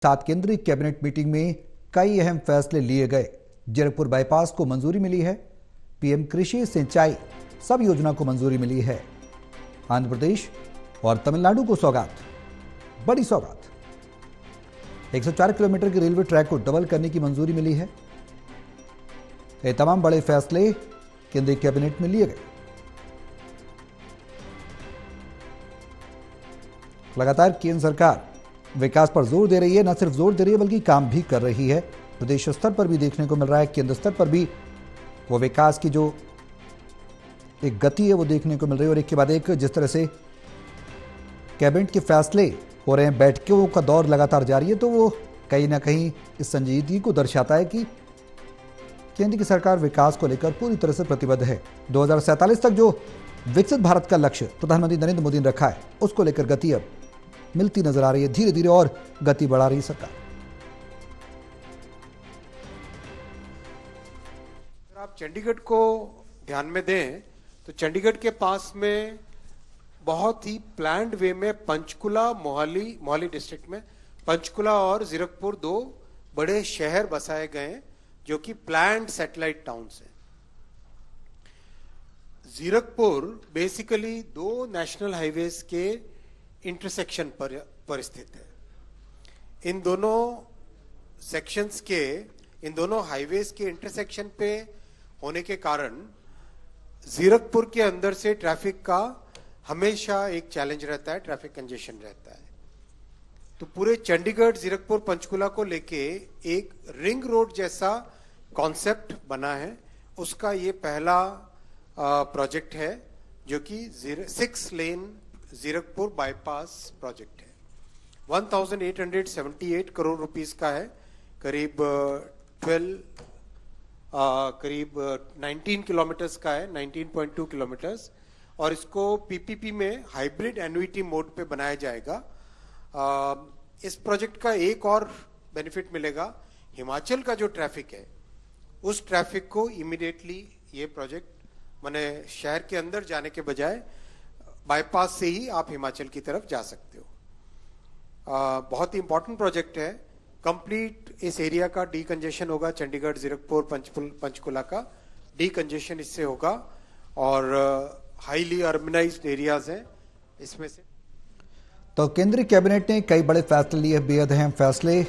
साथ केंद्रीय cabinet meeting में कई अहम फैसले लिए गए। जीरकपुर बाईपास को मंजूरी मिली है। पीएम कृषि सिंचाई सब योजना को मंजूरी मिली है। आंध्र प्रदेश और तमिलनाडु को सौगात, बड़ी सौगात। 104 किलोमीटर के रेलवे ट्रैक को डबल करने की मंजूरी मिली है। ये तमाम बड़े फैसले केंद्रीय कैबिनेट में लिए गए। लगातार केंद्र सरकार विकास पर जोर दे रही है। न सिर्फ जोर दे रही है बल्कि काम भी कर रही है। प्रदेश स्तर पर भी देखने को मिल रहा है, केंद्र स्तर पर भी वो विकास की जो एक गति है वो देखने को मिल रही है। और एक के बाद एक जिस तरह से कैबिनेट के फैसले हो रहे हैं, बैठकों का दौर लगातार जारी है, तो वो कहीं ना कहीं इस संजीदगी को दर्शाता है कि केंद्र की सरकार विकास को लेकर पूरी तरह से प्रतिबद्ध है। 2047 तक जो विकसित भारत का लक्ष्य प्रधानमंत्री नरेंद्र मोदी ने रखा है, उसको लेकर गति अब मिलती नजर आ रही है। धीरे धीरे और गति बढ़ा रही है सरकार। अगर आप चंडीगढ़ को ध्यान में दें तो चंडीगढ़ के पास में बहुत ही प्लान्ड वे में पंचकुला, मोहाली डिस्ट्रिक्ट में पंचकुला और जीरकपुर दो बड़े शहर बसाए गए जो कि प्लान्ड सैटेलाइट टाउन्स हैं। जीरकपुर बेसिकली दो नेशनल हाईवेज के इंटरसेक्शन पर स्थित है। इन दोनों सेक्शंस के, इन दोनों हाईवेज के इंटरसेक्शन पे होने के कारण जीरकपुर के अंदर से ट्रैफिक का हमेशा एक चैलेंज रहता है, ट्रैफिक कंजेशन रहता है। तो पूरे चंडीगढ़, जीरकपुर, पंचकुला को लेके एक रिंग रोड जैसा कॉन्सेप्ट बना है। उसका ये पहला प्रोजेक्ट है जो कि 6 लेन जीरकपुर बाईपास प्रोजेक्ट है। 1878 करोड़ रुपीस का है। करीब 19 किलोमीटर्स का है, 19.2 किलोमीटर्स। और इसको पीपीपी में हाइब्रिड एन्युइटी मोड पे बनाया जाएगा। इस प्रोजेक्ट का एक और बेनिफिट मिलेगा, हिमाचल का जो ट्रैफिक है उस ट्रैफिक को इमीडिएटली ये प्रोजेक्ट माने शहर के अंदर जाने के बजाय बाईपास से ही आप हिमाचल की तरफ जा सकते हो। बहुत ही इंपॉर्टेंट प्रोजेक्ट है। कंप्लीट इस एरिया का डीकंजेशन होगा। चंडीगढ़, जीरकपुर, पंचकुला का डीकंजेशन इससे होगा। और हाईली अर्बनाइज्ड एरियाज हैं इसमें से। तो केंद्रीय कैबिनेट ने कई बड़े फैसले लिए, बेहद अहम फैसले।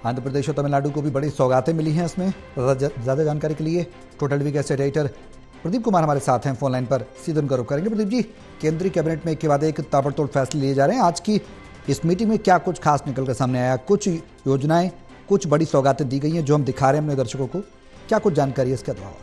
आंध्र प्रदेश और तमिलनाडु को भी बड़ी सौगातें मिली हैं इसमें। ज्यादा जानकारी के लिए टोटल टीवी के एडिटर प्रदीप कुमार हमारे साथ हैं फोन लाइन पर, सीधे उनका रुख करेंगे। प्रदीप जी, केंद्रीय कैबिनेट में एक के बाद एक ताबड़तोड़ फैसले लिए जा रहे हैं। आज की इस मीटिंग में क्या कुछ खास निकल कर सामने आया? कुछ योजनाएं, कुछ बड़ी सौगातें दी गई हैं जो हम दिखा रहे हैं अपने दर्शकों को। क्या कुछ जानकारी है इसके अलावा?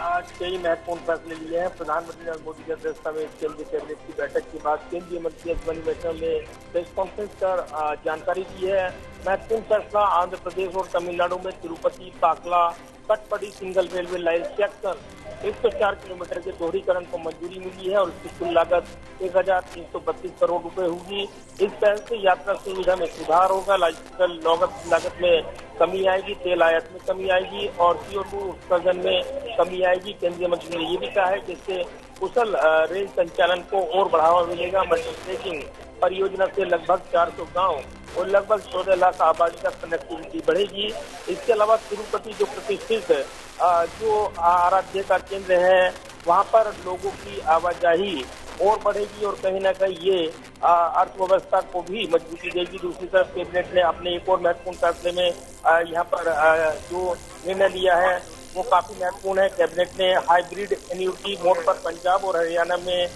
आज कई महत्वपूर्ण फैसले लिए हैं। प्रधानमंत्री नरेंद्र मोदी की अध्यक्षता में केंद्रीय कैबिनेट की बैठक के बाद केंद्रीय मंत्री बनी बैठक में प्रेस कॉन्फ्रेंस कर जानकारी दी है। महत्वपूर्ण फैसला आंध्र प्रदेश और तमिलनाडु में Tirupati Pakala Katpadi single railway line section 104 kilometre के दोहरीकरण को मंजूरी मिली है और इसकी कुल लागत 1332 करोड़ रुपए होगी। इस पहल से यात्रा सुविधा में सुधार होगा, लॉजिस्टिकल लागत में कमी आएगी, तेल आयात में कमी आएगी और CO2 उत्सर्जन में कमी आएगी। केंद्रीय मंत्री ने ये भी कहा है कि इससे कुशल रेल संचालन को और बढ़ावा मिलेगा। मल्टीप्लेक्सिंग परियोजना से लगभग 400 गाँव और लगभग 14 लाख आबादी का कनेक्टिविटी बढ़ेगी। इसके अलावा तिरुपति जो प्रतिष्ठित जो आराध्य का केंद्र है, वहां पर लोगों की आवाजाही और बढ़ेगी और कहीं ना कहीं ये अर्थव्यवस्था को भी मजबूती देगी। दूसरी तरफ कैबिनेट ने अपने एक और महत्वपूर्ण फैसले में यहाँ पर जो निर्णय लिया है वो काफी महत्वपूर्ण है। कैबिनेट ने हाइब्रिड एन्युइटी मोड पर पंजाब और हरियाणा में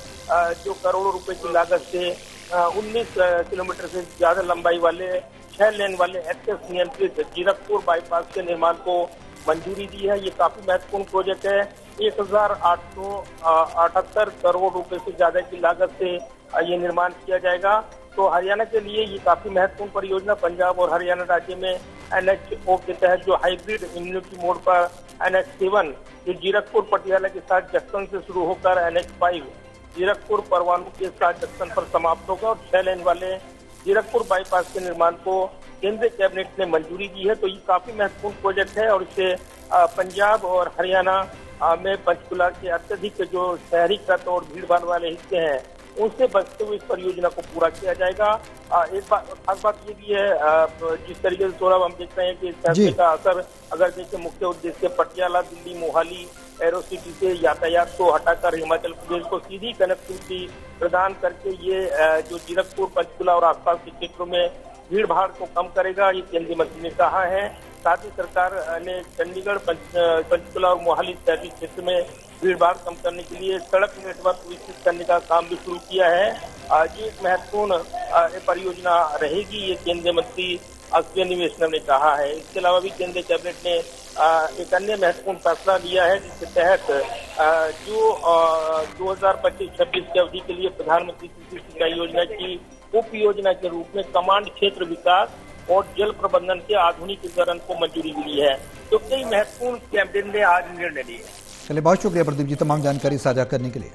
जो करोड़ों रुपए की लागत से 19 किलोमीटर से ज्यादा लंबाई वाले 6 लेन वाले एक्सेस नियंत्रित जीरकपुर बाईपास के निर्माण को मंजूरी दी है। ये काफी महत्वपूर्ण प्रोजेक्ट है। 1878 करोड़ रुपए से ज्यादा की लागत से ये निर्माण किया जाएगा। तो हरियाणा के लिए ये काफी महत्वपूर्ण परियोजना। पंजाब और हरियाणा राज्य में NHO के तहत जो हाइब्रिड इम्यूनिटी मोड पर NH7 जो जीरकपुर पटियाला के साथ जंक्शन से शुरू होकर NH5 जीरकपुर परवाणु के साथ जंक्शन पर समाप्त होगा और 6 लेन वाले जीरकपुर बाईपास के निर्माण को केंद्रीय कैबिनेट ने मंजूरी दी है। तो ये काफी महत्वपूर्ण प्रोजेक्ट है और इससे पंजाब और हरियाणा में पंचकुला के अत्यधिक जो शहरीकृत और भीड़ भाड़ वाले हिस्से हैं उनसे बचते हुए इस परियोजना को पूरा किया जाएगा। एक खास बात ये भी है, जिस तरीके से सौरभ हम देख रहे हैं कि इस फैसले का असर अगर देखें, मुख्य उद्देश्य पटियाला, दिल्ली, मोहाली एरोसिटी से यातायात को हटाकर हिमाचल प्रदेश को सीधी कनेक्टिविटी प्रदान करके ये जो जीरकपुर, पंचकुला और आसपास के क्षेत्रों में भीड़ भाड़ को कम करेगा, ये केंद्रीय मंत्री ने कहा है। साथ ही सरकार ने चंडीगढ़, पंचकुला और मोहाली शहरी क्षेत्र में भीड़ भाड़ कम करने के लिए सड़क नेटवर्क विकसित करने का काम भी शुरू किया है। ये एक महत्वपूर्ण परियोजना रहेगी, ये केंद्रीय मंत्री अश्विनी वैष्णव ने कहा है। इसके अलावा भी केंद्रीय कैबिनेट ने एक अन्य महत्वपूर्ण फैसला लिया है, जिसके तहत जो 2025-26 की अवधि के लिए प्रधानमंत्री कृषि सिंचाई योजना की उप योजना के रूप में कमांड क्षेत्र विकास और जल प्रबंधन के आधुनिकीकरण को मंजूरी मिली है। तो कई महत्वपूर्ण कैबिनेट ने आज निर्णय लिए। चलिए, बहुत शुक्रिया प्रदीप जी तमाम जानकारी साझा करने के लिए।